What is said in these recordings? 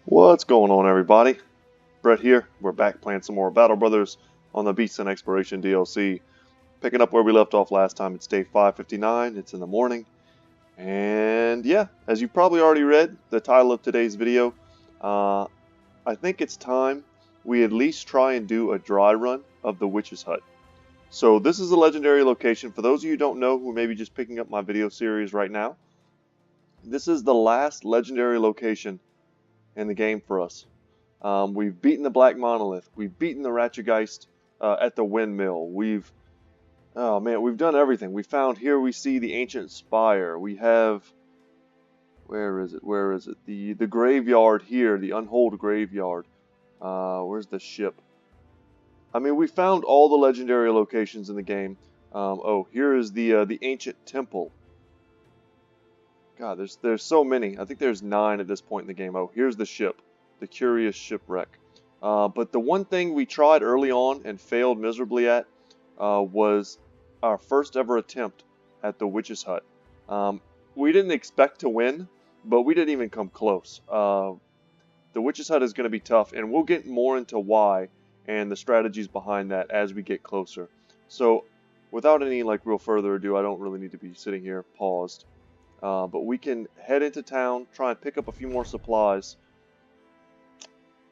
What's going on, everybody? Brett here. We're back playing some more Battle Brothers on the Beasts and Exploration DLC. Picking up where we left off last time. It's day 559. It's in the morning. And yeah, as you probably already read, the title of today's video, I think it's time we at least try and do a dry run of the Witch's Hut. So this is a legendary location. For those of you who don't know, who may be just picking up my video series right now, this is the last legendary location in the game for us. We've beaten the Black Monolith. We've beaten the Ratchageist at the windmill. We've done everything. We found here. We see the ancient spire. We have, where is it? The graveyard here, the Unhold graveyard. Where's the ship? I mean, we found all the legendary locations in the game. Oh, here is the ancient temple. God, there's so many. I think there's 9 at this point in the game. Oh, here's the ship, the Curious Shipwreck. But the one thing we tried early on and failed miserably at was our first ever attempt at the Witch's Hut. We didn't expect to win, but we didn't even come close. The Witch's Hut is going to be tough, and we'll get more into why and the strategies behind that as we get closer. So, without any real further ado, I don't really need to be sitting here paused. But we can head into town, try and pick up a few more supplies.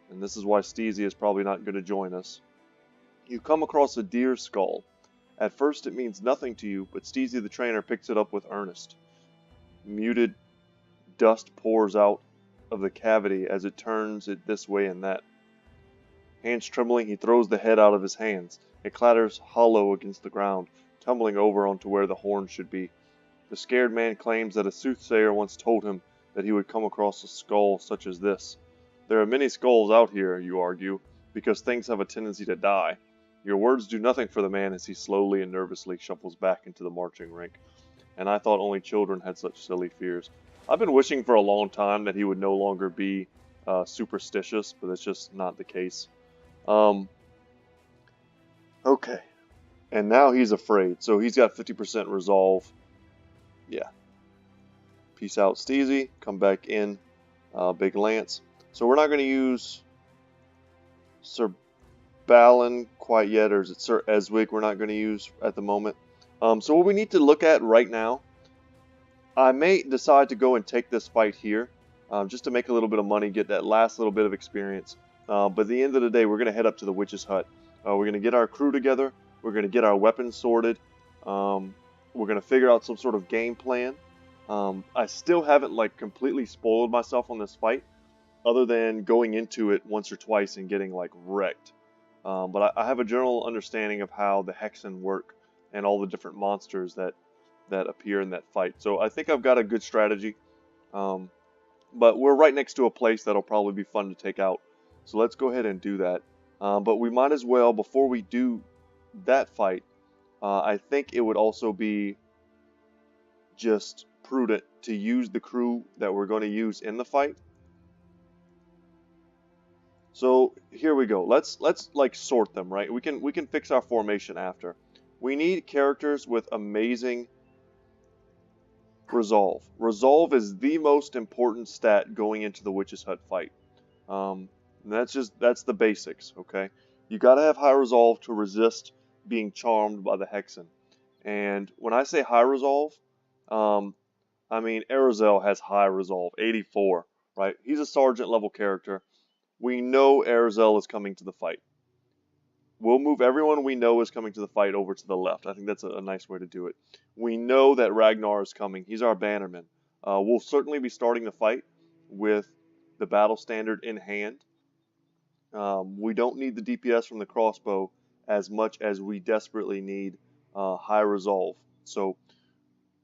And this is why Steezy is probably not going to join us. You come across a deer skull. At first it means nothing to you, but Steezy the trainer picks it up with earnest. Muted dust pours out of the cavity as it turns it this way and that. Hands trembling, he throws the head out of his hands. It clatters hollow against the ground, tumbling over onto where the horn should be. The scared man claims that a soothsayer once told him that he would come across a skull such as this. There are many skulls out here, you argue, because things have a tendency to die. Your words do nothing for the man as he slowly and nervously shuffles back into the marching rink. And I thought only children had such silly fears. I've been wishing for a long time that he would no longer be superstitious, but it's just not the case. Okay. And now he's afraid, so he's got 50% resolve. Yeah. Peace out, Steezy. Come back in, Big Lance. So we're not going to use Sir Balin quite yet, or is it Sir Eswig we're not going to use at the moment. So what we need to look at right now, I may decide to go and take this fight here, just to make a little bit of money, get that last little bit of experience. But at the end of the day, we're going to head up to the Witch's Hut. We're going to get our crew together. We're going to get our weapons sorted. We're going to figure out some sort of game plan. I still haven't completely spoiled myself on this fight, other than going into it once or twice and getting wrecked. But I have a general understanding of how the Hexen work and all the different monsters that appear in that fight. So I think I've got a good strategy. But we're right next to a place that'll probably be fun to take out. So let's go ahead and do that. But we might as well, before we do that fight, I think it would also be just prudent to use the crew that we're going to use in the fight. So here we go. Let's sort them, right? We can fix our formation after. We need characters with amazing resolve. Resolve is the most important stat going into the Witch's Hut fight. That's the basics, okay? You got to have high resolve to resist being charmed by the Hexen. And when I say high resolve, I mean Arozel has high resolve, 84, right? He's a sergeant level character. We know Arozel is coming to the fight. We'll move everyone we know is coming to the fight over to the left. I think that's a nice way to do it. We know that Ragnar is coming. He's our bannerman. We'll certainly be starting the fight with the battle standard in hand. We don't need the DPS from the crossbow as much as we desperately need high resolve. So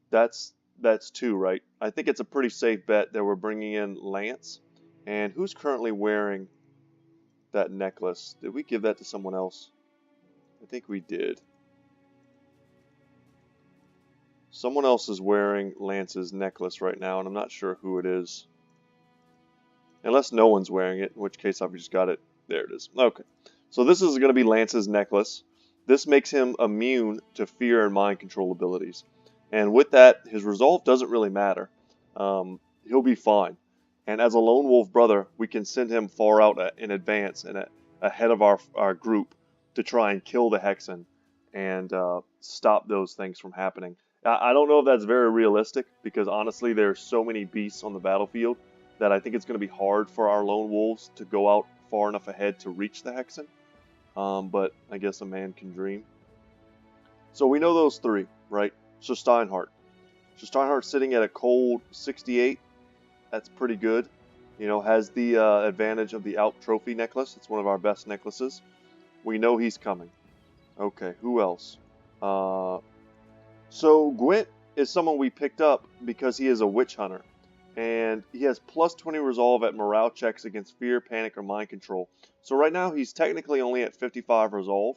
that's 2, right? I think it's a pretty safe bet that we're bringing in Lance. And who's currently wearing that necklace? Did we give that to someone else? I think we did. Someone else is wearing Lance's necklace right now, and I'm not sure who it is. Unless no one's wearing it, in which case I've just got it. There it is. Okay. So this is going to be Lance's necklace. This makes him immune to fear and mind control abilities. And with that, his resolve doesn't really matter. He'll be fine. And as a lone wolf brother, we can send him far out in advance and ahead of our group to try and kill the Hexen and stop those things from happening. I don't know if that's very realistic because honestly there's so many beasts on the battlefield that I think it's going to be hard for our lone wolves to go out far enough ahead to reach the Hexen. But I guess a man can dream. So we know those three, right? So Steinhardt. So Steinhardt's sitting at a cold 68. That's pretty good. You know, has the advantage of the Alp Trophy necklace. It's one of our best necklaces. We know he's coming. Okay, who else? So Gwent is someone we picked up because he is a witch hunter. And he has plus 20 resolve at morale checks against fear, panic, or mind control. So right now he's technically only at 55 resolve.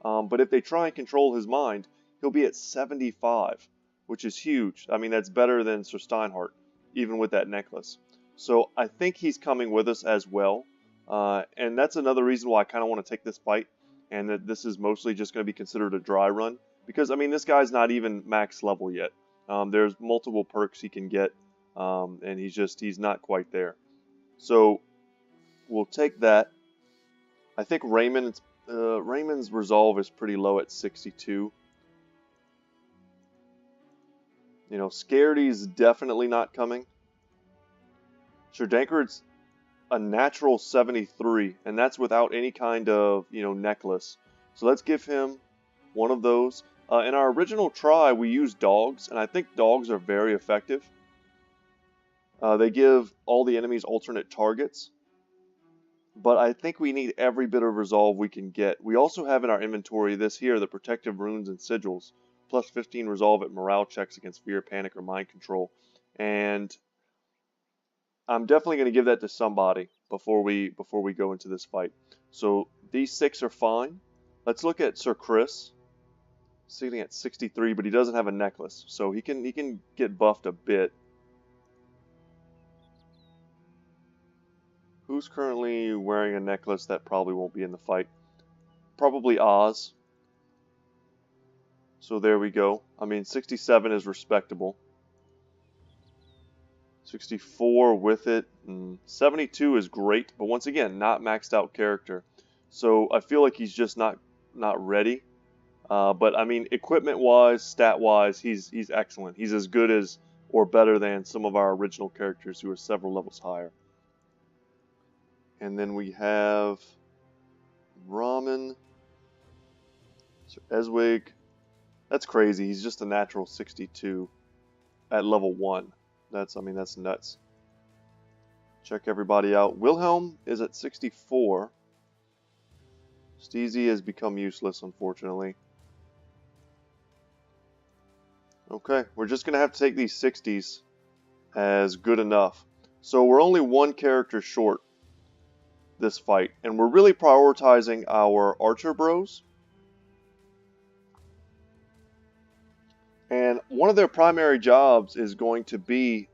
But if they try and control his mind, he'll be at 75, which is huge. I mean, that's better than Sir Steinhardt, even with that necklace. So I think he's coming with us as well. And that's another reason why I kind of want to take this fight. And that this is mostly just going to be considered a dry run. Because, I mean, this guy's not even max level yet. There's multiple perks he can get. And he's not quite there. So we'll take that. I think Raymond's resolve is pretty low at 62. You know, Scaredy's definitely not coming. Sir Dankard's a natural 73, and that's without any kind of, you know, necklace. So let's give him one of those. In our original try, we used dogs, and I think dogs are very effective. They give all the enemies alternate targets. But I think we need every bit of resolve we can get. We also have in our inventory this here, the protective runes and sigils, plus 15 resolve at morale checks against fear, panic, or mind control. And I'm definitely going to give that to somebody before we go into this fight. So these 6 are fine. Let's look at Sir Chris, sitting at 63, but he doesn't have a necklace, so he can get buffed a bit. Who's currently wearing a necklace that probably won't be in the fight? Probably Oz. So there we go. I mean, 67 is respectable. 64 with it. 72 is great, but once again, not maxed out character. So I feel like he's just not ready. But I mean, equipment-wise, stat-wise, he's excellent. He's as good as or better than some of our original characters who are several levels higher. And then we have Ramen, Sir Eswig. That's crazy. He's just a natural 62 at level 1. That's nuts. Check everybody out. Wilhelm is at 64. Steezy has become useless, unfortunately. Okay, we're just going to have to take these 60s as good enough. So we're only one character short this fight, and we're really prioritizing our archer bros. And one of their primary jobs is going to be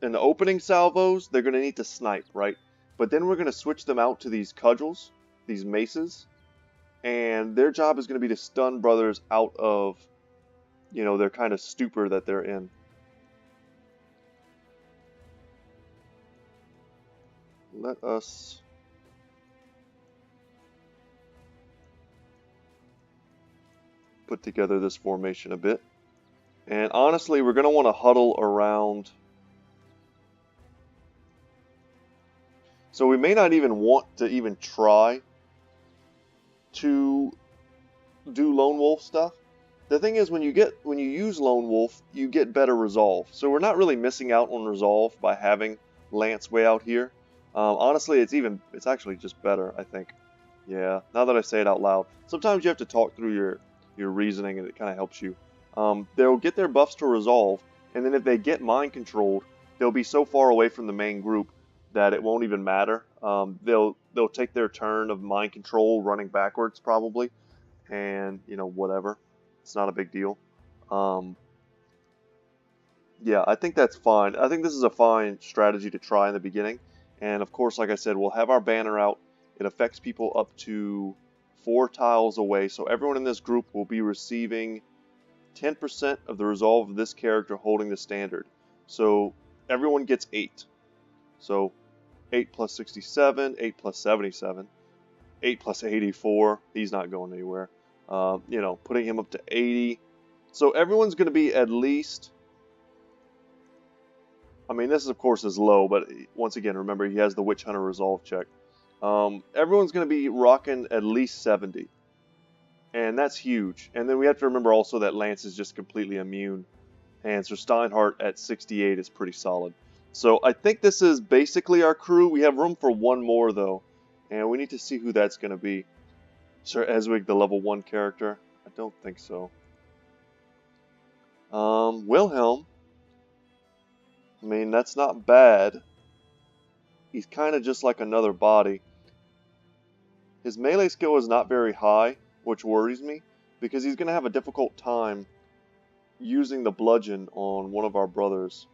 in the opening salvos, they're going to need to snipe, right? But then we're going to switch them out to these cudgels, these maces, and their job is going to be to stun brothers out of, you know, their kind of stupor that they're in. Let us put together this formation a bit. And honestly, we're going to want to huddle around. So we may not even want to even try to do Lone Wolf stuff. The thing is, when you use Lone Wolf, you get better resolve. So we're not really missing out on resolve by having Lance way out here. Honestly, it's actually just better, I think. Yeah, now that I say it out loud. Sometimes you have to talk through your reasoning, and it kind of helps you. They'll get their buffs to resolve, and then if they get mind controlled, they'll be so far away from the main group that it won't even matter. They'll take their turn of mind control running backwards probably, and you know, whatever. It's not a big deal. Yeah, I think that's fine. I think this is a fine strategy to try in the beginning. And of course, like I said, we'll have our banner out. It affects people up to 4 tiles away. So everyone in this group will be receiving 10% of the resolve of this character holding the standard. So everyone gets 8. So 8 plus 67, 8 plus 77, 8 plus 84. He's not going anywhere. You know, putting him up to 80. So everyone's going to be at least... I mean, this of course is low, but once again, remember he has the Witch Hunter Resolve check. Everyone's going to be rocking at least 70. And that's huge. And then we have to remember also that Lance is just completely immune. And so Steinhardt at 68 is pretty solid. So I think this is basically our crew. We have room for one more though. And we need to see who that's going to be. Sir Eswig, the level 1 character? I don't think so. Wilhelm. I mean, that's not bad. He's kind of just like another body. His melee skill is not very high, which worries me, because he's going to have a difficult time using the bludgeon on one of our brothers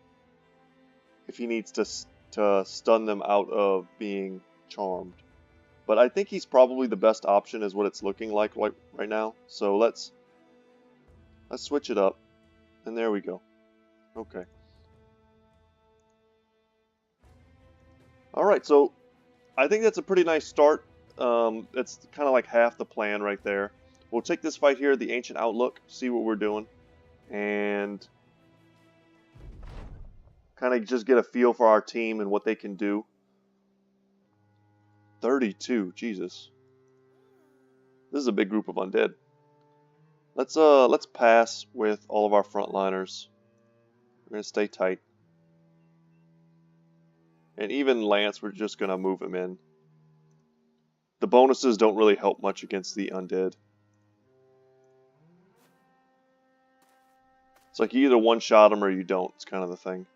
if he needs to stun them out of being charmed. But I think he's probably the best option is what it's looking like right now. So let's switch it up. And there we go. Okay. Alright, so I think that's a pretty nice start. It's kind of like half the plan right there. We'll take this fight here, the Ancient Outlook, see what we're doing, and kind of just get a feel for our team and what they can do. 32, Jesus. This is a big group of undead. Let's pass with all of our frontliners. We're gonna stay tight. And even Lance, we're just gonna move him in. The bonuses don't really help much against the undead. It's like you either one-shot them or you don't. It's kind of the thing.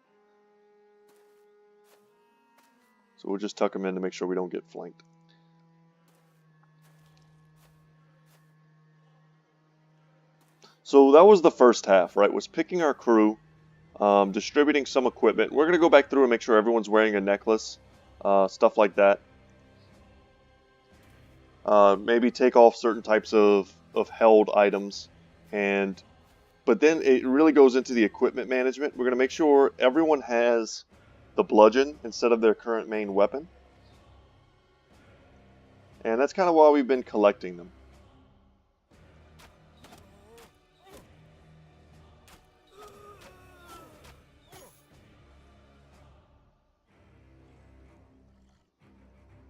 So we'll just tuck them in to make sure we don't get flanked. So that was the first half, right? Was picking our crew, distributing some equipment. We're going to go back through and make sure everyone's wearing a necklace, stuff like that. Maybe take off certain types of held items, but then it really goes into the equipment management. We're going to make sure everyone has the bludgeon instead of their current main weapon, and that's kind of why we've been collecting them.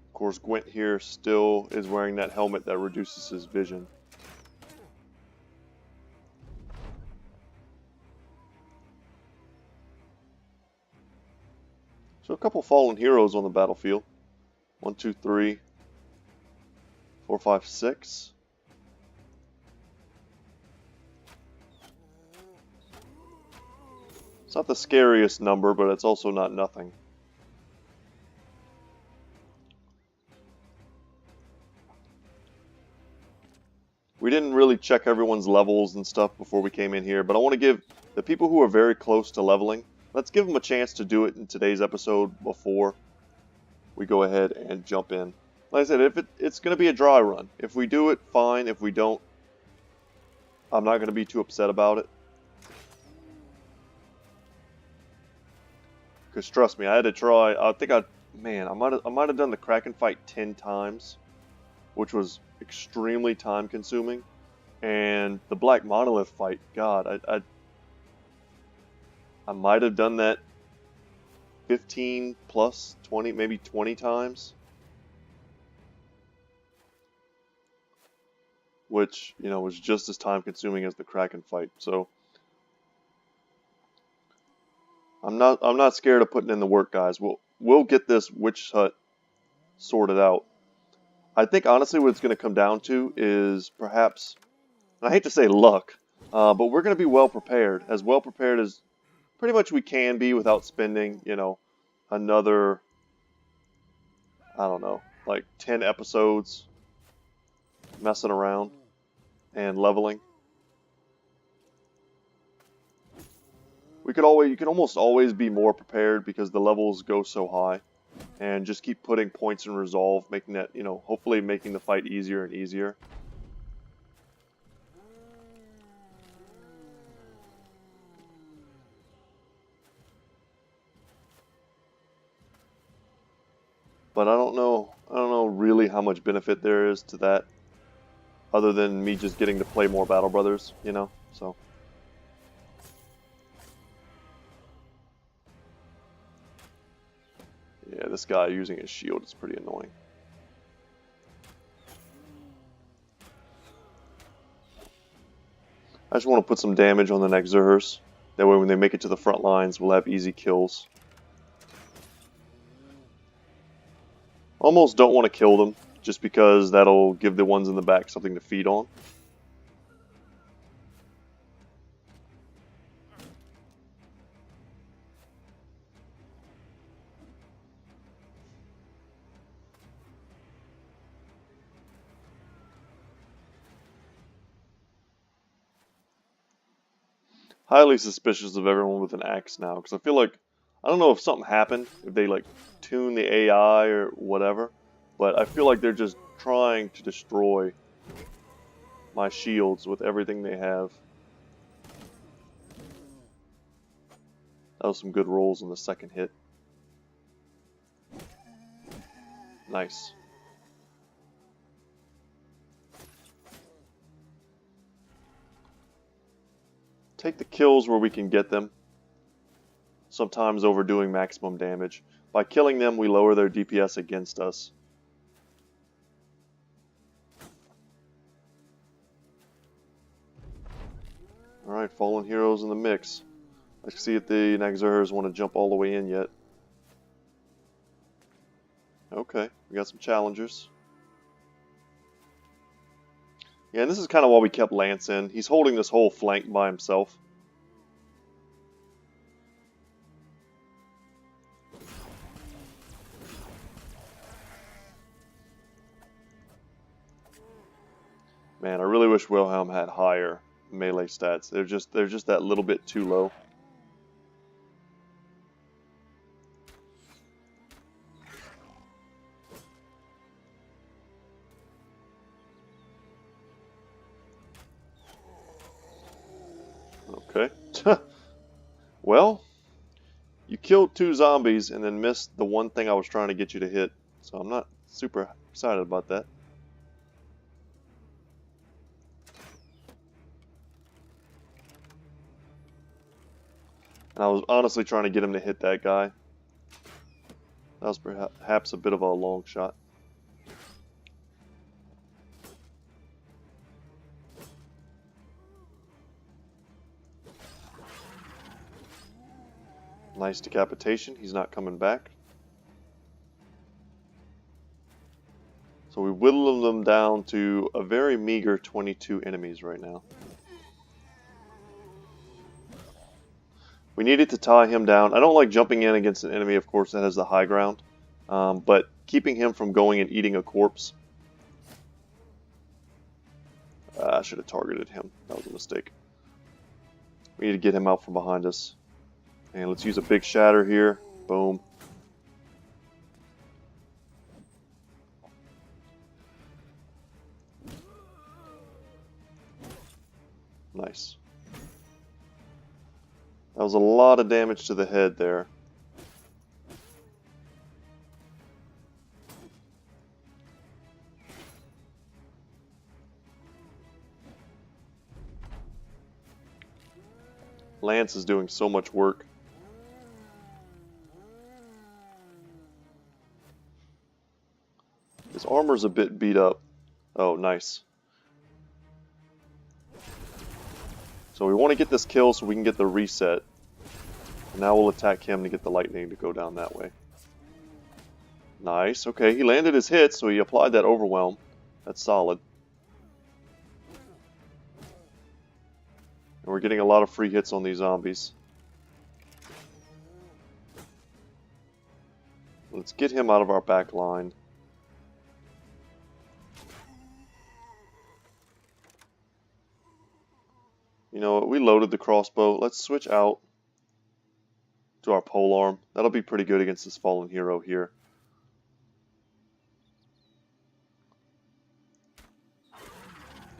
Of course, Gwent here still is wearing that helmet that reduces his vision. So a couple fallen heroes on the battlefield. 1, 2, 3, 4, 5, 6. It's not the scariest number, but it's also not nothing. We didn't really check everyone's levels and stuff before we came in here, but I want to give the people who are very close to leveling, let's give them a chance to do it in today's episode before we go ahead and jump in. Like I said, it's going to be a dry run. If we do it, fine. If we don't, I'm not going to be too upset about it. Because trust me, I had to try. I might have done the Kraken fight 10 times, which was extremely time consuming. And the Black Monolith fight, God, I might have done that 15 plus 20, maybe 20 times. Which, you know, was just as time consuming as the Kraken fight. So I'm not scared of putting in the work, guys. We'll get this Witch Hut sorted out. I think honestly what it's going to come down to is perhaps, and I hate to say luck, but we're going to be well prepared as pretty much we can be without spending, you know, another, I don't know, like 10 episodes messing around and leveling. You can almost always be more prepared because the levels go so high, and just keep putting points in resolve, making that, you know, hopefully making the fight easier and easier. But I don't know really how much benefit there is to that, other than me just getting to play more Battle Brothers, you know, so. Yeah, this guy using his shield is pretty annoying. I just want to put some damage on the Nexuhurs. That way when they make it to the front lines, we'll have easy kills. Almost don't want to kill them, just because that'll give the ones in the back something to feed on. Highly suspicious of everyone with an axe now, because I feel like, I don't know if something happened, if they like tune the AI or whatever, but I feel like they're just trying to destroy my shields with everything they have. That was some good rolls on the second hit. Nice. Take the kills where we can get them, sometimes overdoing maximum damage. By killing them, we lower their DPS against us. Alright, fallen heroes in the mix. Let's see if the Nexuhurs want to jump all the way in yet. Okay, we got some challengers. Yeah, and this is kind of why we kept Lance in. He's holding this whole flank by himself. Man, I really wish Wilhelm had higher melee stats. They're just that little bit too low. Okay. Well, you killed 2 zombies and then missed the one thing I was trying to get you to hit. So I'm not super excited about that. And I was honestly trying to get him to hit that guy. That was perhaps a bit of a long shot. Nice decapitation. He's not coming back. So we whittled them down to a very meager 22 enemies right now. We needed to tie him down. I don't like jumping in against an enemy, of course, that has the high ground. But keeping him from going and eating a corpse. I should have targeted him. That was a mistake. We need to get him out from behind us. And let's use a big shatter here. Boom. Nice. That was a lot of damage to the head there. Lance is doing so much work. His armor's a bit beat up. Oh, nice. So we want to get this kill so we can get the reset. And now we'll attack him to get the lightning to go down that way. Nice. Okay, he landed his hit, so he applied that overwhelm. That's solid. And we're getting a lot of free hits on these zombies. Let's get him out of our back line. You know what, we loaded the crossbow. Let's switch out to our polearm. That'll be pretty good against this fallen hero here.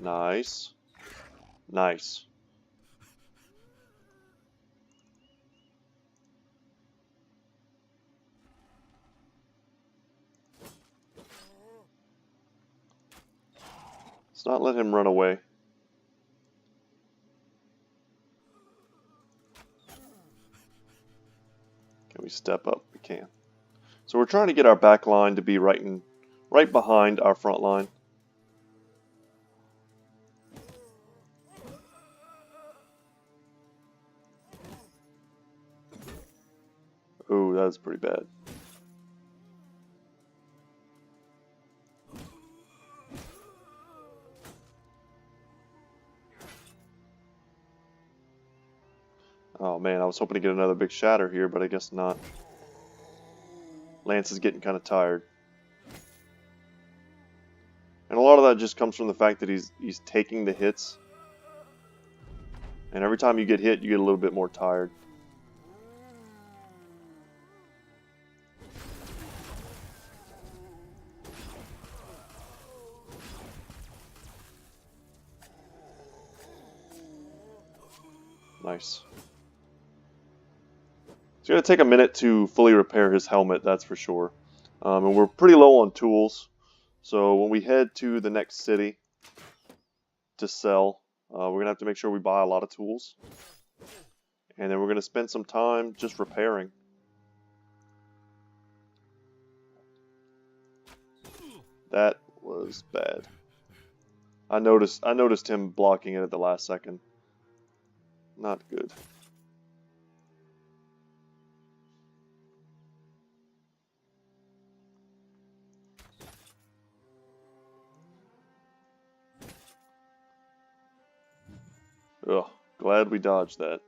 Nice. Nice. Let's not let him run away. Can we step up? We can. So we're trying to get our back line to be right behind our front line. Ooh, that's pretty bad. Oh man, I was hoping to get another big shatter here, but I guess not. Lance is getting kind of tired. And a lot of that just comes from the fact that he's taking the hits. And every time you get hit, you get a little bit more tired. Nice. It's going to take a minute to fully repair his helmet, that's for sure. And we're pretty low on tools. So when we head to the next city to sell, we're going to have to make sure we buy a lot of tools. And then we're going to spend some time just repairing. That was bad. I noticed him blocking it at the last second. Not good. Ugh, glad we dodged that.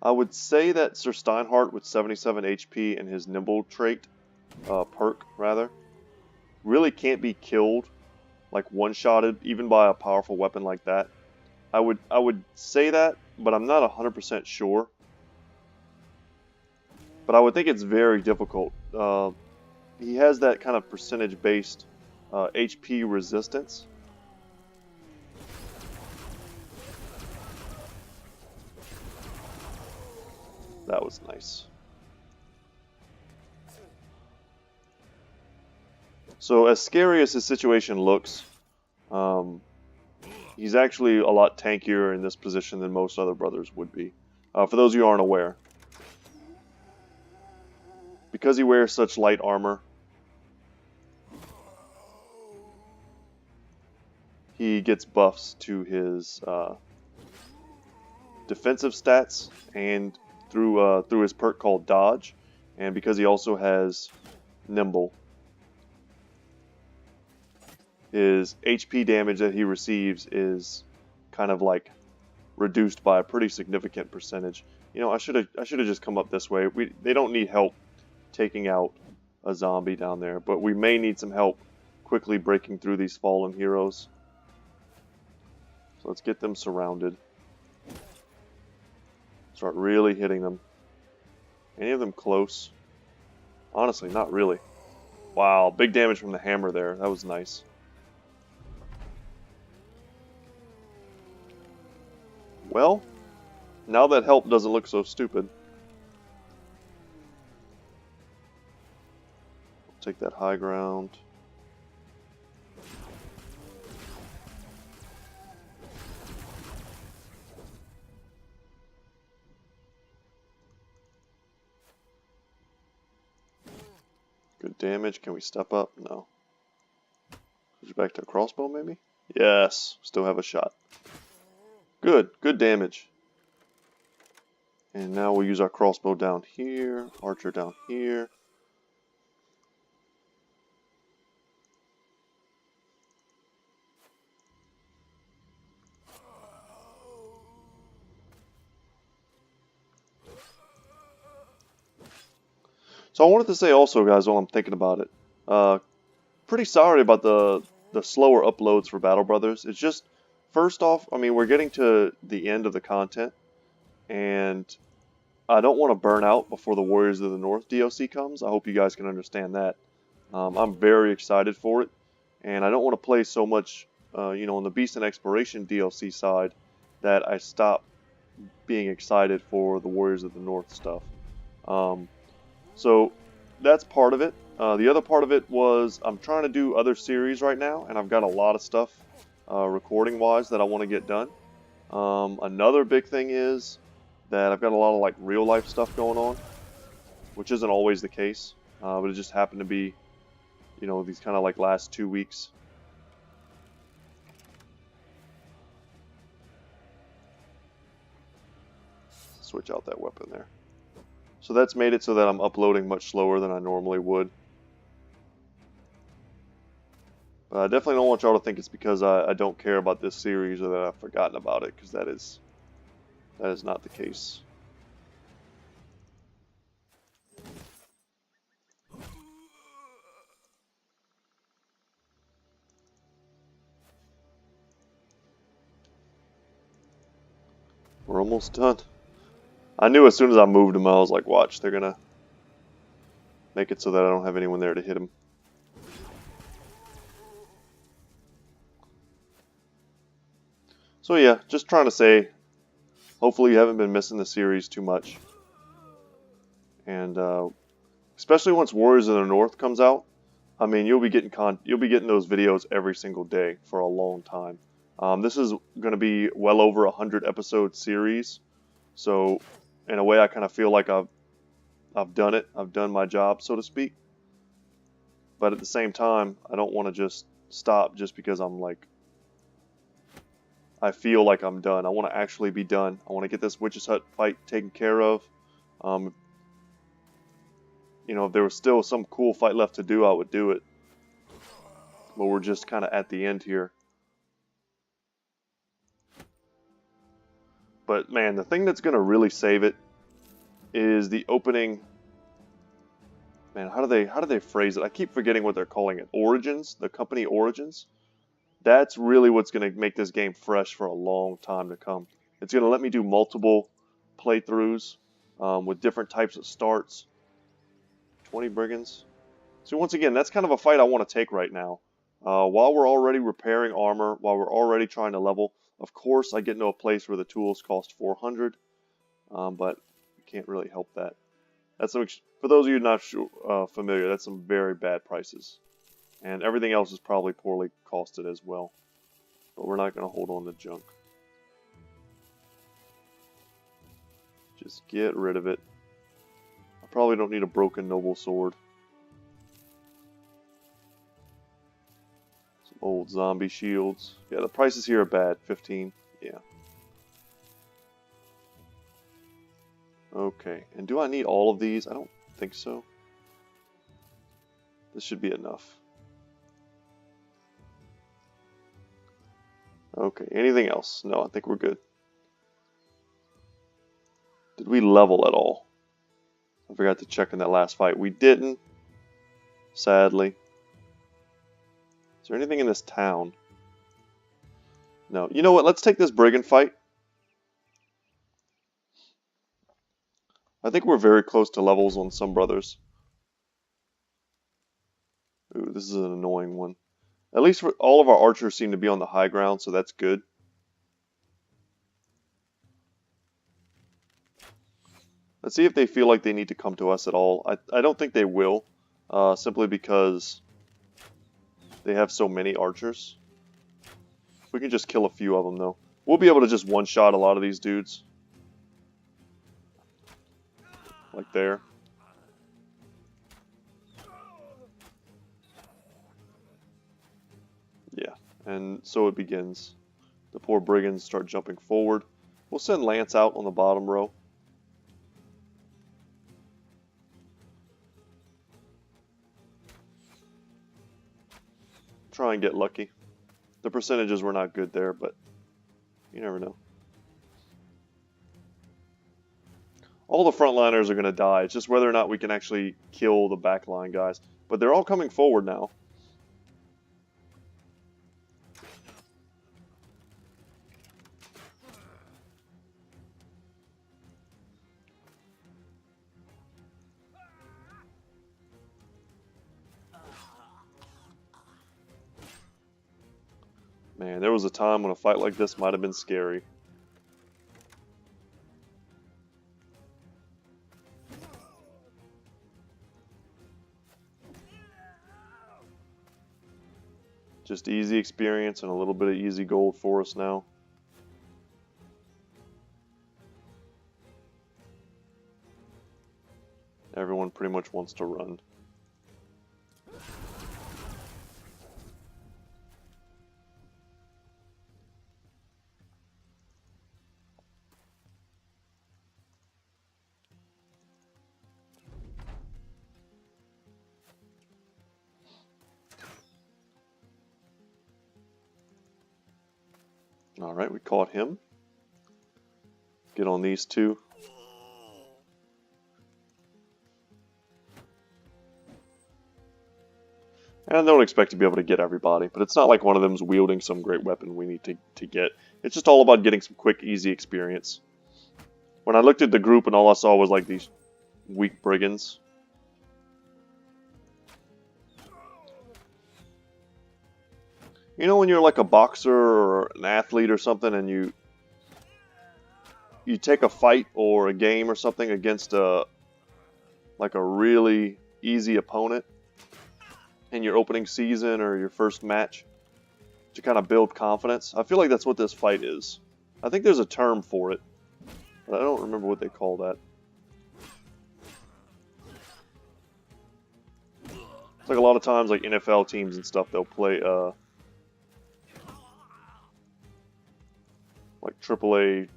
I would say that Sir Steinhardt with 77 HP and his nimble trait, perk rather, really can't be killed, like one-shotted, even by a powerful weapon like that. I would say that, but I'm not 100% sure. But I would think it's very difficult. He has that kind of percentage-based HP resistance. That was nice. So as scary as his situation looks, he's actually a lot tankier in this position than most other brothers would be. For those of you who aren't aware. Because he wears such light armor, he gets buffs to his defensive stats and through his perk called Dodge, and because he also has Nimble, his HP damage that he receives is kind of like reduced by a pretty significant percentage. You know, I should have just come up this way. They don't need help taking out a zombie down there, but we may need some help quickly breaking through these fallen heroes. So let's get them surrounded. Start really hitting them. Any of them close? Honestly, not really. Wow, big damage from the hammer there. That was nice. Well, now that help doesn't look so stupid. Take that high ground. Good damage. Can we step up? No. Switch back to a crossbow, maybe? Yes. Still have a shot. Good. Good damage. And now we'll use our crossbow down here. Archer down here. So I wanted to say also, guys, while I'm thinking about it, pretty sorry about the slower uploads for Battle Brothers. It's just, first off, I mean, we're getting to the end of the content, and I don't want to burn out before the Warriors of the North DLC comes. I hope you guys can understand that. I'm very excited for it, and I don't want to play so much, you know, on the Beast and Exploration DLC side that I stop being excited for the Warriors of the North stuff. So that's part of it. The other part of it was I'm trying to do other series right now, and I've got a lot of stuff recording-wise that I want to get done. Another big thing is that I've got a lot of like real-life stuff going on, which isn't always the case, but it just happened to be, you know, these kind of like last 2 weeks. Switch out that weapon there. So that's made it so that I'm uploading much slower than I normally would. But I definitely don't want y'all to think it's because I don't care about this series or that I've forgotten about it, because that is not the case. We're almost done. I knew as soon as I moved him, I was like, watch, they're gonna make it so that I don't have anyone there to hit him. So yeah, just trying to say, hopefully you haven't been missing the series too much. And especially once Warriors of the North comes out, I mean, you'll be getting those videos every single day for a long time. This is going to be well over 100 episode series, so in a way, I kind of feel like I've done it. I've done my job, so to speak. But at the same time, I don't want to just stop just because I feel like I'm done. I want to actually be done. I want to get this Witch's Hut fight taken care of. You know, if there was still some cool fight left to do, I would do it. But we're just kind of at the end here. But man, the thing that's going to really save it is the opening. Man, how do they phrase it? I keep forgetting what they're calling it. Origins, the company Origins. That's really what's going to make this game fresh for a long time to come. It's going to let me do multiple playthroughs with different types of starts. 20 brigands. So once again, that's kind of a fight I want to take right now. While we're already repairing armor, while we're already trying to level, of course I get into a place where the tools cost 400, but you can't really help that. That's some, for those of you not familiar, that's some very bad prices. And everything else is probably poorly costed as well. But we're not going to hold on to junk. Just get rid of it. I probably don't need a broken noble sword. Some old zombie shields. Yeah, the prices here are bad. 15. Yeah. Okay, and do I need all of these? I don't think so. This should be enough. Okay, anything else? No, I think we're good. Did we level at all? I forgot to check in that last fight. We didn't, sadly. Is there anything in this town? No. You know what? Let's take this brigand fight. I think we're very close to levels on some brothers. Ooh, this is an annoying one. At least all of our archers seem to be on the high ground, so that's good. Let's see if they feel like they need to come to us at all. I don't think they will, simply because they have so many archers. We can just kill a few of them, though. We'll be able to just one-shot a lot of these dudes. Like there. Yeah, and so it begins. The poor brigands start jumping forward. We'll send Lance out on the bottom row. Try and get lucky. The percentages were not good there, but you never know. All the frontliners are going to die. It's just whether or not we can actually kill the backline guys. But they're all coming forward now. Man, there was a time when a fight like this might have been scary. Just easy experience and a little bit of easy gold for us now. Everyone pretty much wants to run. Alright, we caught him. Get on these two. And I don't expect to be able to get everybody, but it's not like one of them's wielding some great weapon we need to get. It's just all about getting some quick, easy experience. When I looked at the group and all I saw was like these weak brigands. You know when you're like a boxer or an athlete or something and you take a fight or a game or something against a really easy opponent in your opening season or your first match to kind of build confidence? I feel like that's what this fight is. I think there's a term for it, but I don't remember what they call that. It's like a lot of times like NFL teams and stuff, they'll play like AAA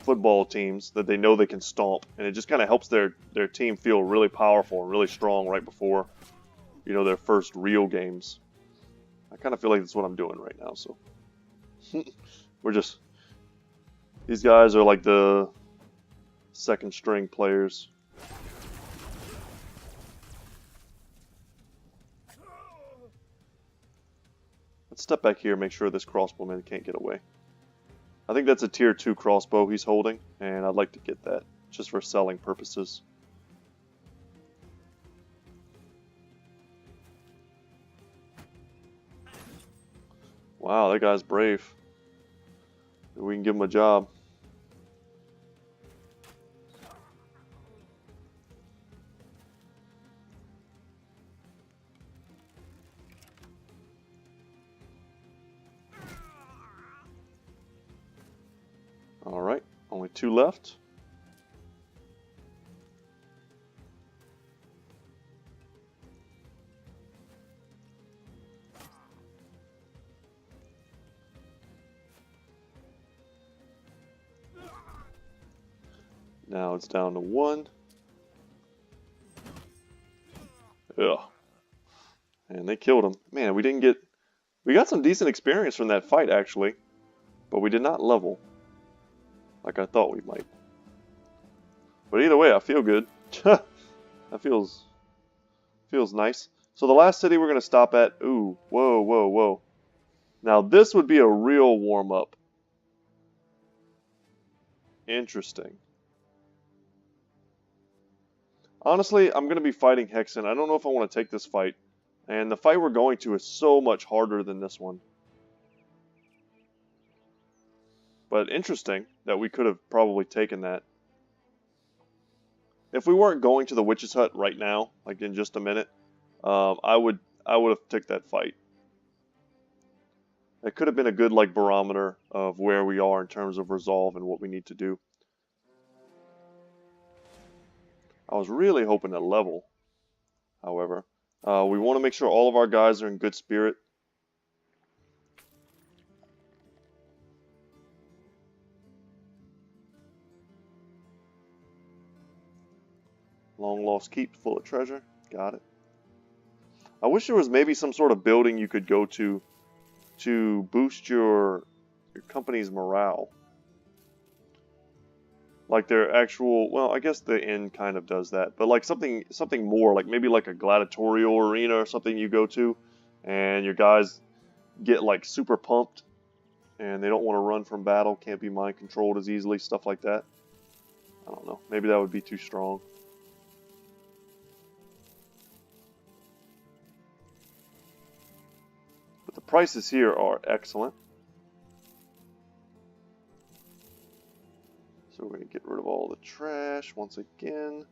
football teams that they know they can stomp, and it just kind of helps their team feel really powerful and really strong right before, you know, their first real games. I kind of feel like that's what I'm doing right now, so we're just, these guys are like the second string players. Let's step back here and make sure this crossbowman can't get away. I think that's a tier 2 crossbow he's holding, and I'd like to get that, just for selling purposes. Wow, that guy's brave. We can give him a job. Alright, only 2 left. Now it's down to 1. Ugh. And they killed him. Man, we got some decent experience from that fight actually, but we did not level like I thought we might. But either way, I feel good. That feels nice. So the last city we're going to stop at, ooh, whoa, whoa, whoa. Now this would be a real warm-up. Interesting. Honestly, I'm going to be fighting Hexen. I don't know if I want to take this fight. And the fight we're going to is so much harder than this one. But interesting that we could have probably taken that. If we weren't going to the Witch's Hut right now, like in just a minute, I would have took that fight. It could have been a good like barometer of where we are in terms of resolve and what we need to do. I was really hoping to level, however. We want to make sure all of our guys are in good spirit. Long Lost Keep full of treasure. Got it. I wish there was maybe some sort of building you could go to boost your company's morale. Like their actual, well, I guess the inn kind of does that, but like something more, like maybe like a gladiatorial arena or something you go to, and your guys get like super pumped, and they don't want to run from battle, can't be mind controlled as easily, stuff like that. I don't know, maybe that would be too strong. But the prices here are excellent. So we're going to get rid of all the trash once again.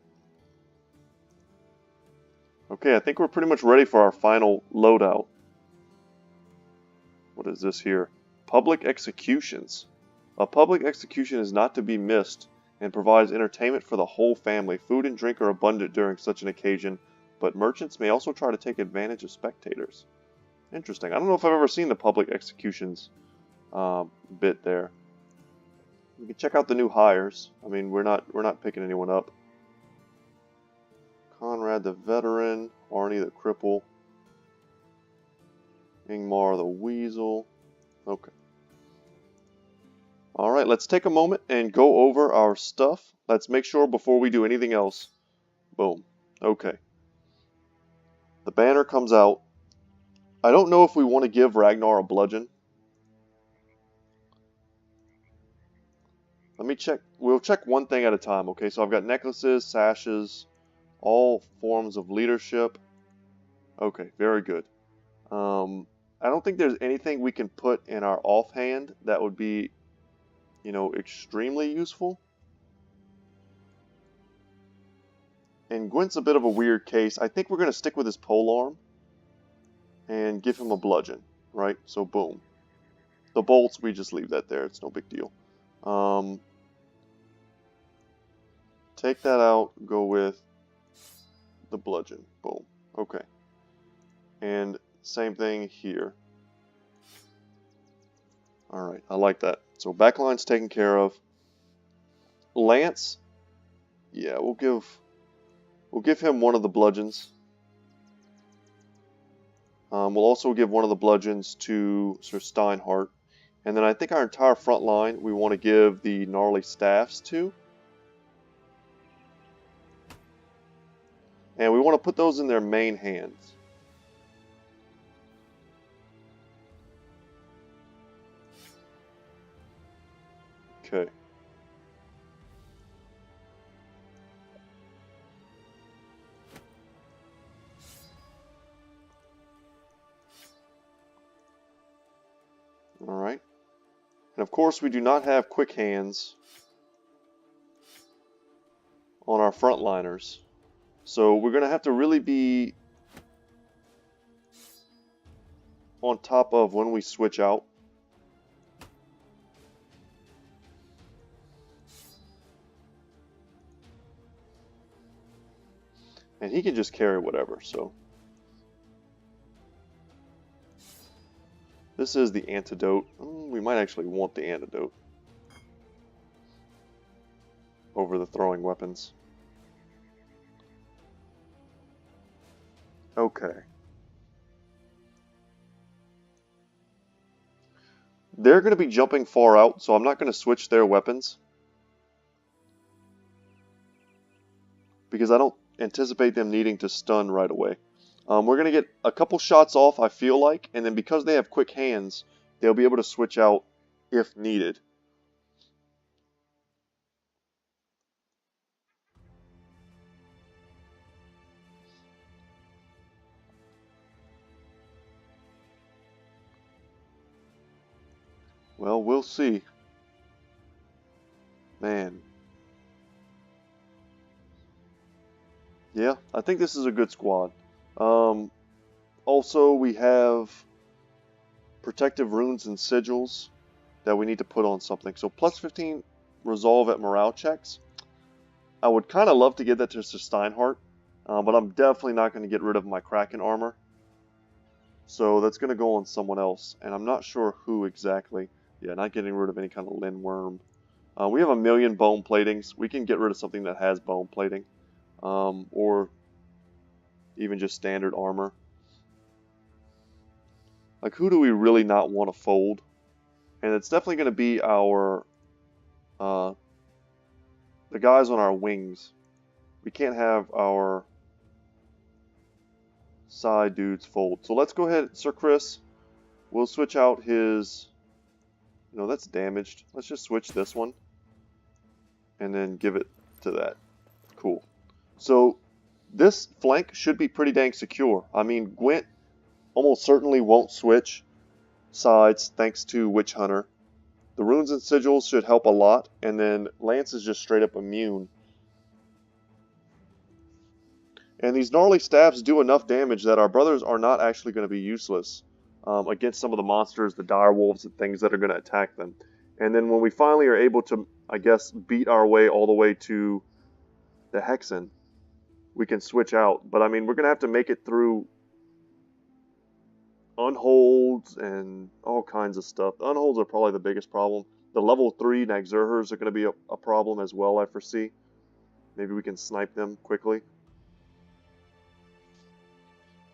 Okay, I think we're pretty much ready for our final loadout. What is this here? Public executions. A public execution is not to be missed and provides entertainment for the whole family. Food and drink are abundant during such an occasion, but merchants may also try to take advantage of spectators. Interesting. I don't know if I've ever seen the public executions bit there. We can check out the new hires. I mean, we're not picking anyone up. Conrad the veteran, Arnie the cripple, Ingmar the weasel. Okay. Alright, let's take a moment and go over our stuff. Let's make sure before we do anything else. Boom. Okay. The banner comes out. I don't know if we want to give Ragnar a bludgeon. Let me check. We'll check one thing at a time. Okay, so I've got necklaces, sashes, all forms of leadership. Okay, very good. I don't think there's anything we can put in our offhand that would be, you know, extremely useful. And Gwent's a bit of a weird case. I think we're going to stick with his polearm and give him a bludgeon, right? So boom. The bolts, we just leave that there. It's no big deal. Take that out, go with the bludgeon. Boom. Okay. And same thing here. Alright, I like that. So backline's taken care of. Lance, yeah, we'll give him one of the bludgeons. We'll also give one of the bludgeons to Sir Steinhardt. And then I think our entire front line we want to give the gnarly staffs to. And we want to put those in their main hands. Okay. Alright. And of course we do not have quick hands on our frontliners. So we're going to have to really be on top of when we switch out. And he can just carry whatever, so. This is the antidote. We might actually want the antidote over the throwing weapons. Okay. They're going to be jumping far out, so I'm not going to switch their weapons. Because I don't anticipate them needing to stun right away. We're going to get a couple shots off, I feel like, and then because they have quick hands, they'll be able to switch out if needed. Well, we'll see. Man. Yeah, I think this is a good squad. Also, we have protective runes and sigils that we need to put on something. So plus 15 resolve at morale checks. I would kind of love to give that to Sir Steinhardt, but I'm definitely not going to get rid of my Kraken armor. So that's going to go on someone else, and I'm not sure who exactly. Yeah, not getting rid of any kind of Lindworm. We have 1,000,000 bone platings. We can get rid of something that has bone plating. Or even just standard armor. Like, who do we really not want to fold? And it's definitely going to be our the guys on our wings. We can't have our side dudes fold. So let's go ahead, Sir Chris. We'll switch out his... No, that's damaged. Let's just switch this one. And then give it to that. Cool. So this flank should be pretty dang secure. I mean, Gwent almost certainly won't switch sides thanks to Witch Hunter. The runes and sigils should help a lot, and then Lance is just straight up immune. And these gnarly staffs do enough damage that our brothers are not actually going to be useless against some of the monsters, the dire wolves, and things that are going to attack them. And then when we finally are able to, I guess, beat our way all the way to the Hexen, we can switch out. But I mean, we're going to have to make it through unholds and all kinds of stuff. The unholds are probably the biggest problem. The level 3 Nagzurhers are going to be a problem as well, I foresee. Maybe we can snipe them quickly.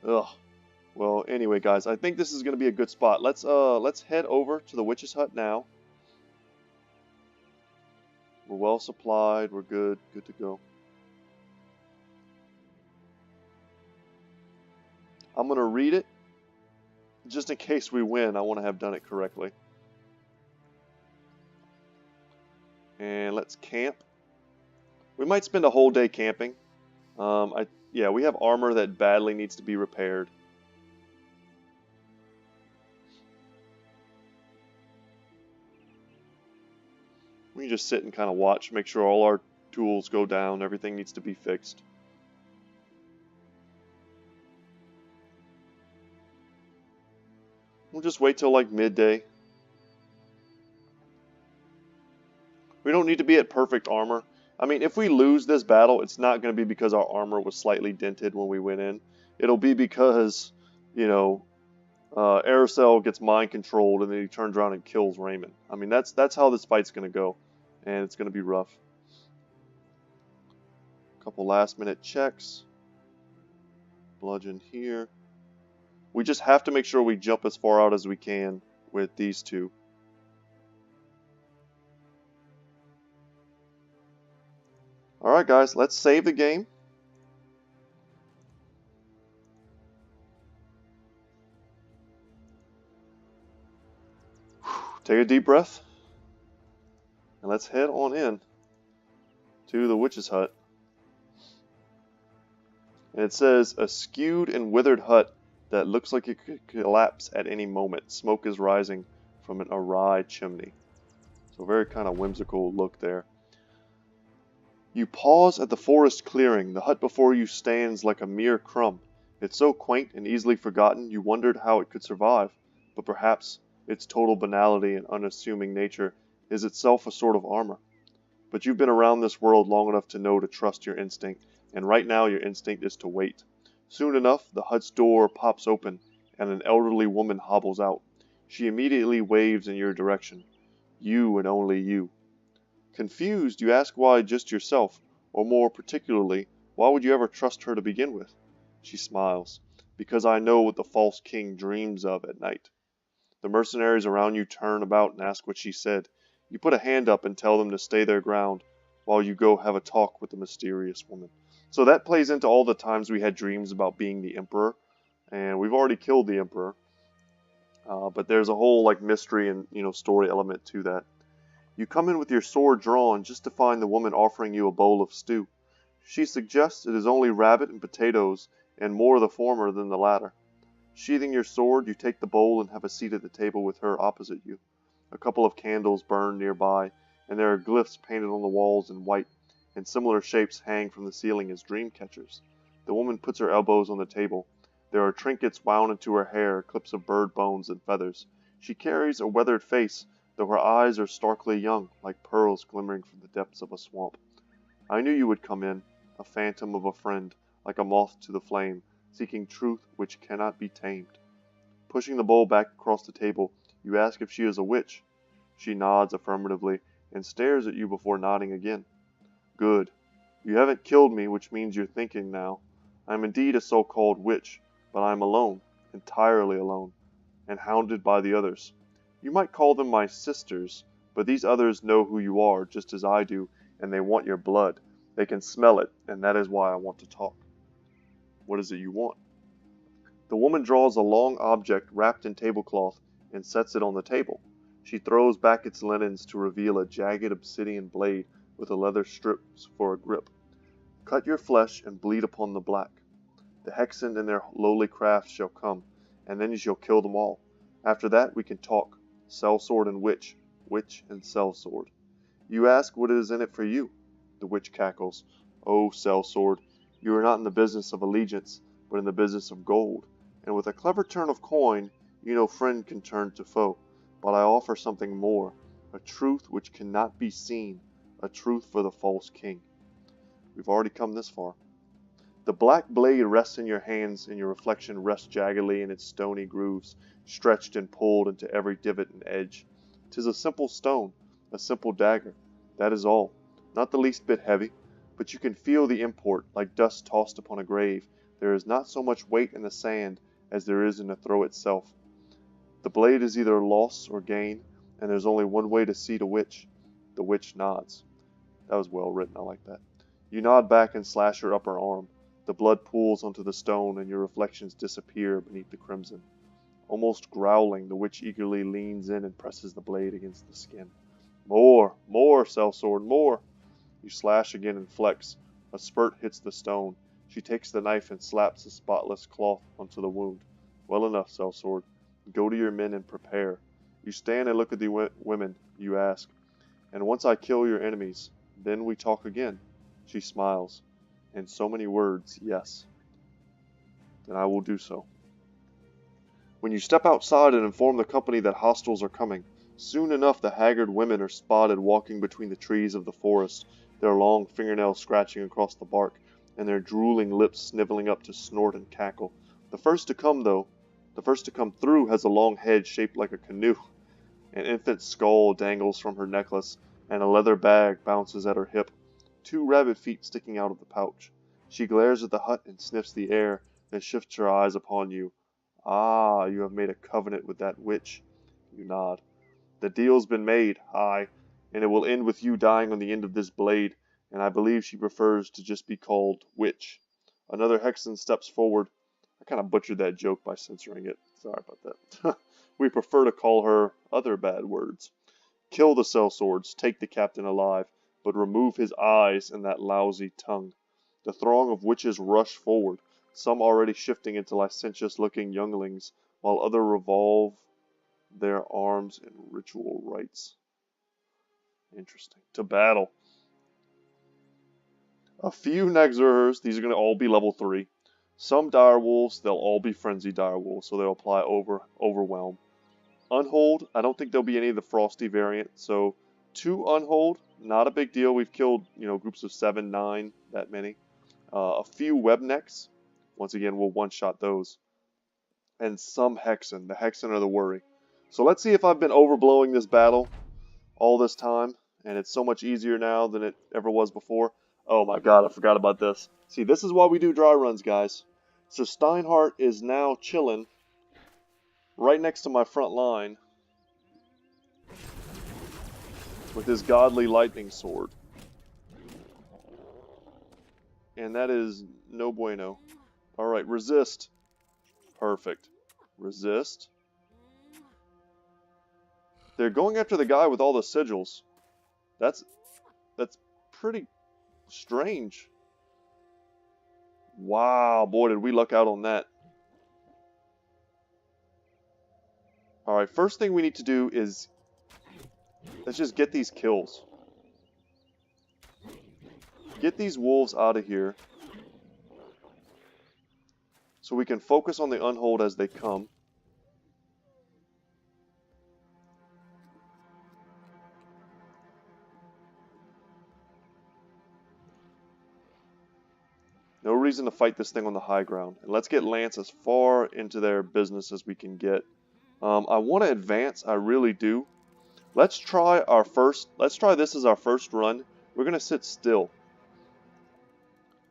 Ugh. Well, anyway, guys, I think this is going to be a good spot. Let's head over to the Witch's Hut now. We're well supplied. We're good to go. I'm going to read it. Just in case we win, I want to have done it correctly. And let's camp. We might spend a whole day camping. Yeah, we have armor that badly needs to be repaired. We can just sit and kind of watch, make sure all our tools go down, everything needs to be fixed. We'll just wait till like midday. We don't need to be at perfect armor. I mean, if we lose this battle, it's not going to be because our armor was slightly dented when we went in. It'll be because, you know, Aracel gets mind controlled and then he turns around and kills Raymond. I mean, that's how this fight's going to go, and it's going to be rough. A couple last minute checks. Bludgeon here. We just have to make sure we jump as far out as we can with these two. Alright guys, let's save the game. Take a deep breath. And let's head on in to the Witch's Hut. And it says, a skewed and withered hut that looks like it could collapse at any moment. Smoke is rising from an awry chimney. So very kind of whimsical look there. You pause at the forest clearing. The hut before you stands like a mere crumb. It's so quaint and easily forgotten you wondered how it could survive. But perhaps its total banality and unassuming nature is itself a sort of armor. But you've been around this world long enough to know to trust your instinct, and right now your instinct is to wait. Soon enough, the hut's door pops open, and an elderly woman hobbles out. She immediately waves in your direction. You and only you. Confused, you ask why just yourself, or more particularly, why would you ever trust her to begin with? She smiles. Because I know what the false king dreams of at night. The mercenaries around you turn about and ask what she said. You put a hand up and tell them to stay their ground, while you go have a talk with the mysterious woman. So that plays into all the times we had dreams about being the Emperor, and we've already killed the Emperor. But there's a whole like mystery and story element to that. You come in with your sword drawn just to find the woman offering you a bowl of stew. She suggests it is only rabbit and potatoes, and more of the former than the latter. Sheathing your sword, you take the bowl and have a seat at the table with her opposite you. A couple of candles burn nearby, and there are glyphs painted on the walls in white, and similar shapes hang from the ceiling as dream catchers. The woman puts her elbows on the table. There are trinkets wound into her hair, clips of bird bones and feathers. She carries a weathered face, though her eyes are starkly young, like pearls glimmering from the depths of a swamp. I knew you would come in, a phantom of a friend, like a moth to the flame, seeking truth which cannot be tamed. Pushing the bowl back across the table, you ask if she is a witch. She nods affirmatively, and stares at you before nodding again. Good. You haven't killed me, which means you're thinking now. I am indeed a so-called witch, but I am alone, entirely alone, and hounded by the others. You might call them my sisters, but these others know who you are, just as I do, and they want your blood. They can smell it, and that is why I want to talk. What is it you want? The woman draws a long object wrapped in tablecloth and sets it on the table. She throws back its linens to reveal a jagged obsidian blade with a leather strips for a grip. Cut your flesh and bleed upon the black. The Hexen and their lowly crafts shall come, and then you shall kill them all. After that we can talk. Sellsword and witch, witch and sellsword. You ask what is in it for you. The witch cackles. Oh, sellsword, you are not in the business of allegiance, but in the business of gold. And with a clever turn of coin, You know friend can turn to foe, but I offer something more, a truth which cannot be seen, a truth for the false king. We've already come this far. The black blade rests in your hands, and your reflection rests jaggedly in its stony grooves, stretched and pulled into every divot and edge. 'Tis a simple stone, a simple dagger, that is all, not the least bit heavy, but you can feel the import, like dust tossed upon a grave. There is not so much weight in the sand as there is in the throw itself. The blade is either loss or gain, and there's only one way to see to which. The witch nods. That was well written, I like that. You nod back and slash her upper arm. The blood pools onto the stone, and your reflections disappear beneath the crimson. Almost growling, the witch eagerly leans in and presses the blade against the skin. More, more, sellsword, more! You slash again and flex. A spurt hits the stone. She takes the knife and slaps the spotless cloth onto the wound. Well enough, sellsword. Go to your men and prepare. You stand and look at the women. You ask, and once I kill your enemies, then we talk again. She smiles. In so many words, yes. Then I will do so. When you step outside and inform the company that hostiles are coming, soon enough the haggard women are spotted walking between the trees of the forest, their long fingernails scratching across the bark, and their drooling lips sniveling up to snort and cackle. The first to come through has a long head shaped like a canoe. An infant skull dangles from her necklace, and a leather bag bounces at her hip, 2 rabbit feet sticking out of the pouch. She glares at the hut and sniffs the air, then shifts her eyes upon you. Ah, you have made a covenant with that witch. You nod. The deal's been made, aye, and it will end with you dying on the end of this blade, and I believe she prefers to just be called Witch. Another Hexen steps forward. I kind of butchered that joke by censoring it. Sorry about that. We prefer to call her other bad words. Kill the sellswords, take the captain alive, but remove his eyes and that lousy tongue. The throng of witches rush forward, some already shifting into licentious-looking younglings, while others revolve their arms in ritual rites. Interesting. To battle. A few Nagzurhers, these are going to all be level 3. Some direwolves, they'll all be frenzied direwolves, so they'll apply overwhelm. Unhold, I don't think there'll be any of the frosty variant, so 2 unhold, not a big deal. We've killed, groups of 7, 9, that many. A few webnecks, once again, we'll one-shot those. And some Hexen. The Hexen are the worry. So let's see if I've been overblowing this battle all this time, and it's so much easier now than it ever was before. Oh my god, I forgot about this. See, this is why we do dry runs, guys. So Steinhardt is now chilling right next to my front line with his godly lightning sword. And that is no bueno. Alright, resist. Perfect. Resist. They're going after the guy with all the sigils. That's pretty strange. Wow, boy, did we luck out on that. Alright, first thing we need to do is let's just get these kills. Get these wolves out of here so we can focus on the unhold as they come. No reason to fight this thing on the high ground. And let's get Lance as far into their business as we can get. I want to advance, I really do. Let's try this as our first run. We're going to sit still.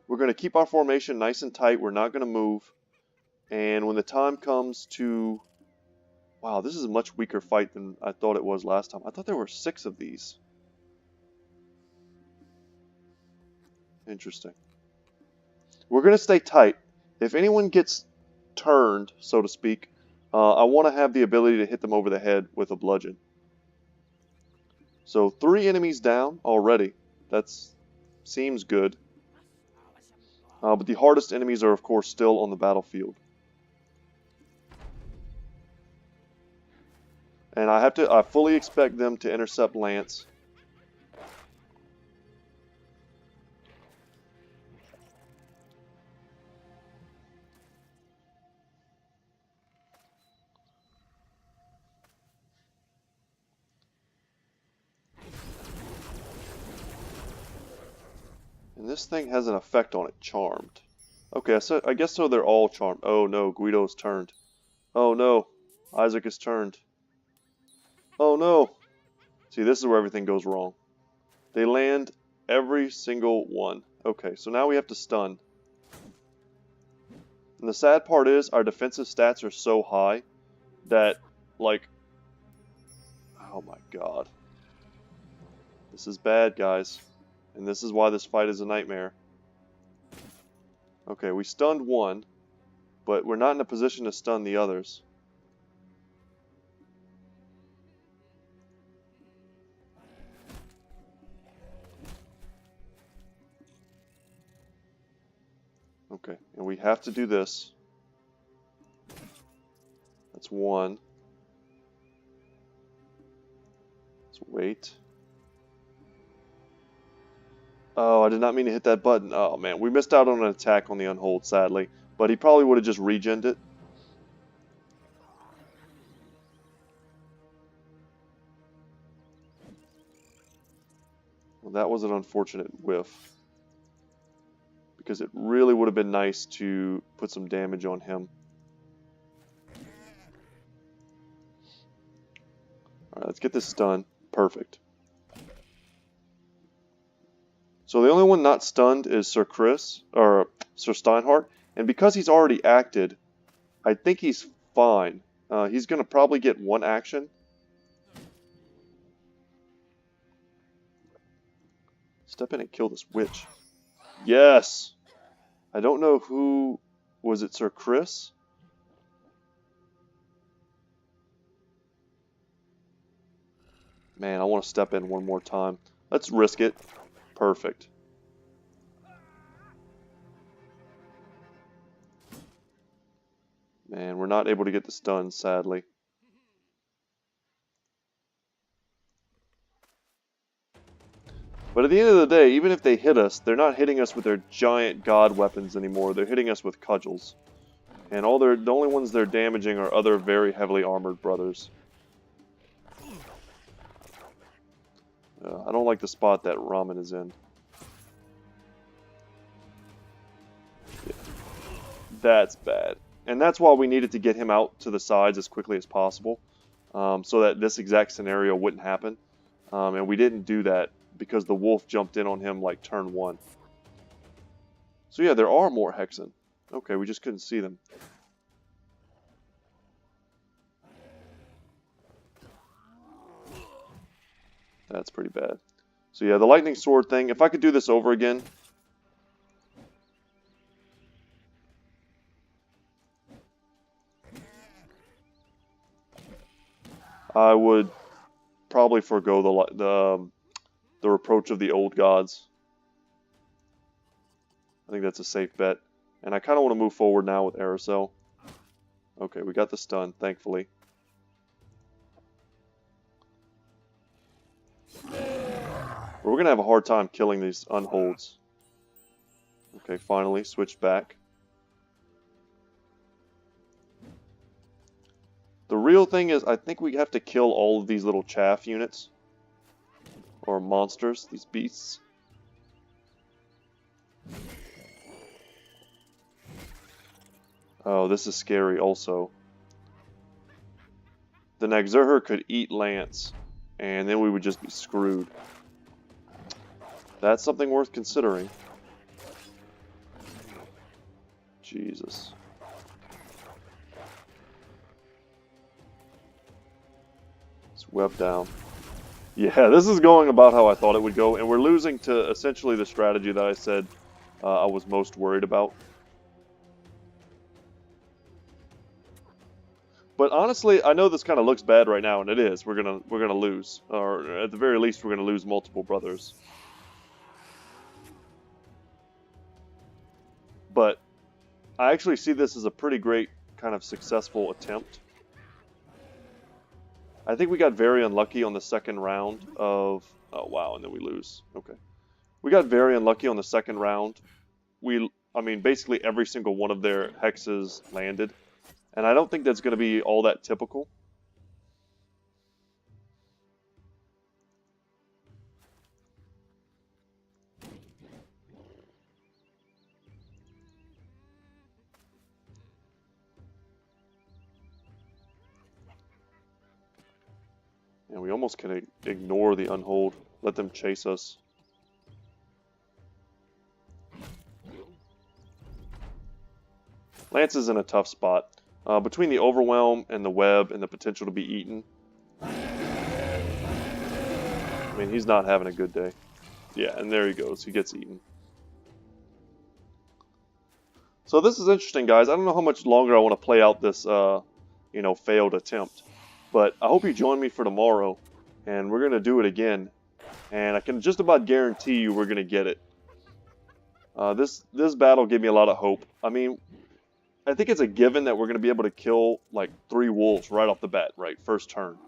We're going to keep our formation nice and tight. We're not going to move. And when the time comes to... Wow, this is a much weaker fight than I thought it was last time. I thought there were 6 of these. Interesting. We're going to stay tight. If anyone gets turned, so to speak, I want to have the ability to hit them over the head with a bludgeon. So 3 enemies down already. That seems good. But the hardest enemies are, of course, still on the battlefield. And I fully expect them to intercept Lance. And this thing has an effect on it, charmed. Okay, so I guess so they're all charmed. Oh no, Guido's turned. Oh no, Isaac is turned. Oh no. See, this is where everything goes wrong. They land every single one. Okay, so now we have to stun. And the sad part is our defensive stats are so high that, like, oh my god. This is bad, guys. And this is why this fight is a nightmare. Okay, we stunned one, but we're not in a position to stun the others. Okay, and we have to do this. That's one. Let's wait. Oh, I did not mean to hit that button. Oh man, we missed out on an attack on the unhold, sadly. But he probably would have just regened it. Well, that was an unfortunate whiff. Because it really would have been nice to put some damage on him. Alright, let's get this stun. Perfect. So the only one not stunned is Sir Chris, or Sir Steinhardt. And because he's already acted, I think he's fine. He's going to probably get one action. Step in and kill this witch. Yes! I don't know who... Was it Sir Chris? Man, I want to step in one more time. Let's risk it. Perfect. Man, we're not able to get the stun, sadly. But at the end of the day, even if they hit us, they're not hitting us with their giant god weapons anymore. They're hitting us with cudgels. And the only ones they're damaging are other very heavily armored brothers. I don't like the spot that Ramen is in. Yeah. That's bad. And that's why we needed to get him out to the sides as quickly as possible. So that this exact scenario wouldn't happen. And we didn't do that because the wolf jumped in on him like turn 1. So yeah, there are more Hexen. Okay, we just couldn't see them. That's pretty bad. So yeah, the lightning sword thing, if I could do this over again... I would probably forego the reproach of the old gods. I think that's a safe bet. And I kind of want to move forward now with Aerosel. Okay, we got the stun, thankfully. We're going to have a hard time killing these unholds. Okay, finally, switched back. The real thing is, I think we have to kill all of these little chaff units. Or monsters, these beasts. Oh, this is scary also. The Nagzurher could eat Lance, and then we would just be screwed. That's something worth considering. Jesus. It's web down. Yeah, this is going about how I thought it would go, and we're losing to essentially the strategy that I said I was most worried about. But honestly, I know this kind of looks bad right now, and it is. We're gonna lose, or at the very least, we're gonna lose multiple brothers. But I actually see this as a pretty great kind of successful attempt. I think we got very unlucky on the second round of... Oh, wow, and then we lose. Okay. We got very unlucky on the second round. I mean, basically every single one of their hexes landed. And I don't think that's going to be all that typical. And we almost can ignore the unhold. Let them chase us. Lance is in a tough spot. Between the overwhelm and the web and the potential to be eaten. I mean, he's not having a good day. Yeah, and there he goes. He gets eaten. So this is interesting, guys. I don't know how much longer I want to play out this, you know, failed attempt. But I hope you join me for tomorrow. And we're going to do it again. And I can just about guarantee you we're going to get it. This battle gave me a lot of hope. I mean, I think it's a given that we're going to be able to kill like 3 wolves right off the bat, right? First turn.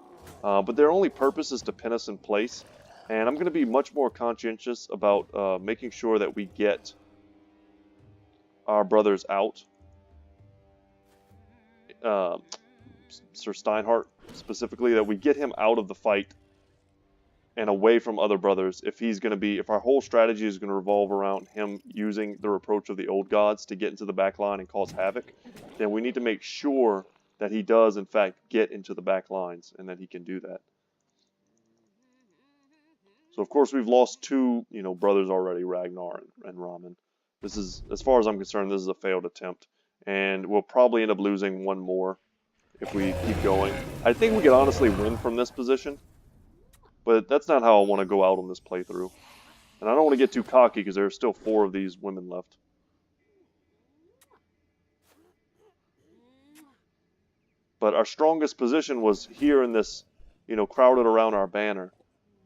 But their only purpose is to pin us in place. And I'm going to be much more conscientious about making sure that we get our brothers out. Sir Steinhardt, specifically, that we get him out of the fight and away from other brothers. If our whole strategy is going to revolve around him using the reproach of the old gods to get into the back line and cause havoc, then we need to make sure that he does, in fact, get into the back lines and that he can do that. So, of course, we've lost 2, you know, brothers already, Ragnar and Ramen. This is, as far as I'm concerned, this is a failed attempt. And we'll probably end up losing 1 more if we keep going. I think we could honestly win from this position. But that's not how I want to go out on this playthrough. And I don't want to get too cocky because there are still 4 of these women left. But our strongest position was here in this, you know, crowded around our banner.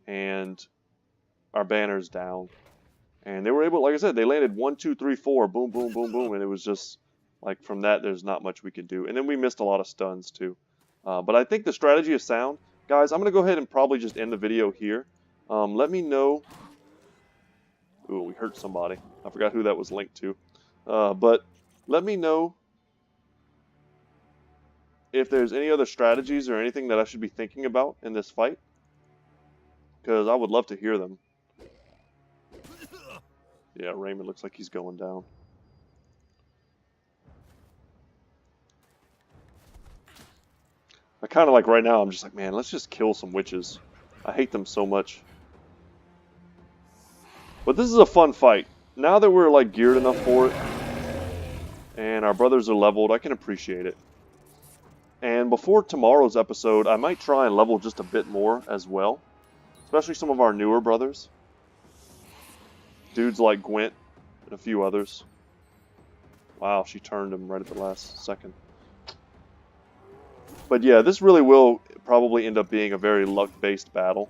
And our banner's down. And they were able, like I said, they landed 1, 2, 3, 4, boom, boom, boom, boom. And it was just, like, from that, there's not much we could do. And then we missed a lot of stuns, too. But I think the strategy is sound. Guys, I'm going to go ahead and probably just end the video here. Let me know... Ooh, we hurt somebody. I forgot who that was linked to. But let me know if there's any other strategies or anything that I should be thinking about in this fight. Because I would love to hear them. Yeah, Raymond looks like he's going down. I kind of like right now, I'm just like, man, let's just kill some witches. I hate them so much. But this is a fun fight. Now that we're like geared enough for it, and our brothers are leveled, I can appreciate it. And before tomorrow's episode, I might try and level just a bit more as well. Especially some of our newer brothers. Dudes like Gwent and a few others. Wow, she turned him right at the last second. But yeah, this really will probably end up being a very luck-based battle.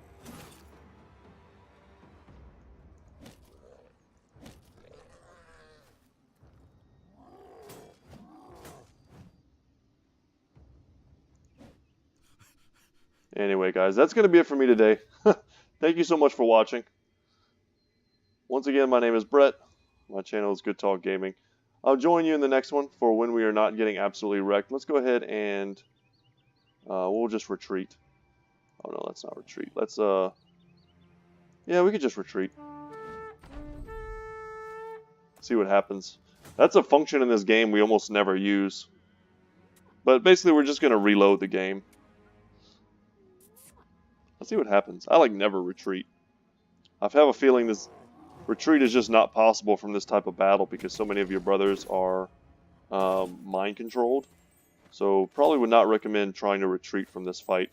Anyway, guys, that's going to be it for me today. Thank you so much for watching. Once again, my name is Brett. My channel is Good Talk Gaming. I'll join you in the next one for when we are not getting absolutely wrecked. Let's go ahead and we'll just retreat. Oh no, let's not retreat. Let's yeah, we could just retreat. See what happens. That's a function in this game we almost never use. But basically we're just gonna reload the game. Let's see what happens. I like never retreat. I have a feeling this retreat is just not possible from this type of battle because so many of your brothers are mind controlled. So probably would not recommend trying to retreat from this fight.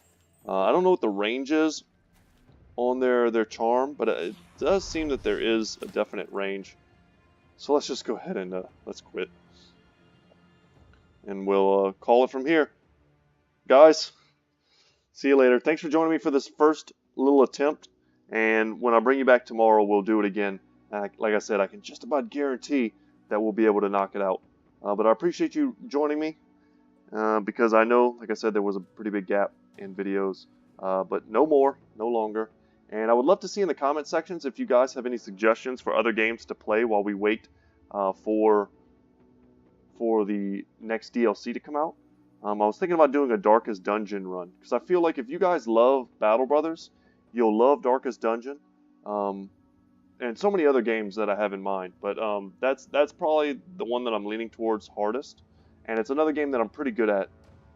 I don't know what the range is on their charm, but it does seem that there is a definite range. So let's just go ahead and let's quit. And we'll call it from here. Guys, see you later. Thanks for joining me for this first little attempt. And when I bring you back tomorrow, we'll do it again. Like I said, I can just about guarantee that we'll be able to knock it out. But I appreciate you joining me. Because I know, like I said, there was a pretty big gap in videos, but no more, no longer. And I would love to see in the comment sections if you guys have any suggestions for other games to play while we wait for the next DLC to come out. I was thinking about doing a Darkest Dungeon run, because I feel like if you guys love Battle Brothers, you'll love Darkest Dungeon, and so many other games that I have in mind. But that's probably the one that I'm leaning towards hardest. And it's another game that I'm pretty good at,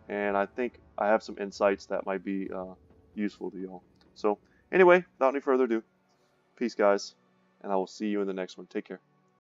and I think I have some insights that might be useful to y'all. So anyway, without any further ado, peace guys, and I will see you in the next one. Take care.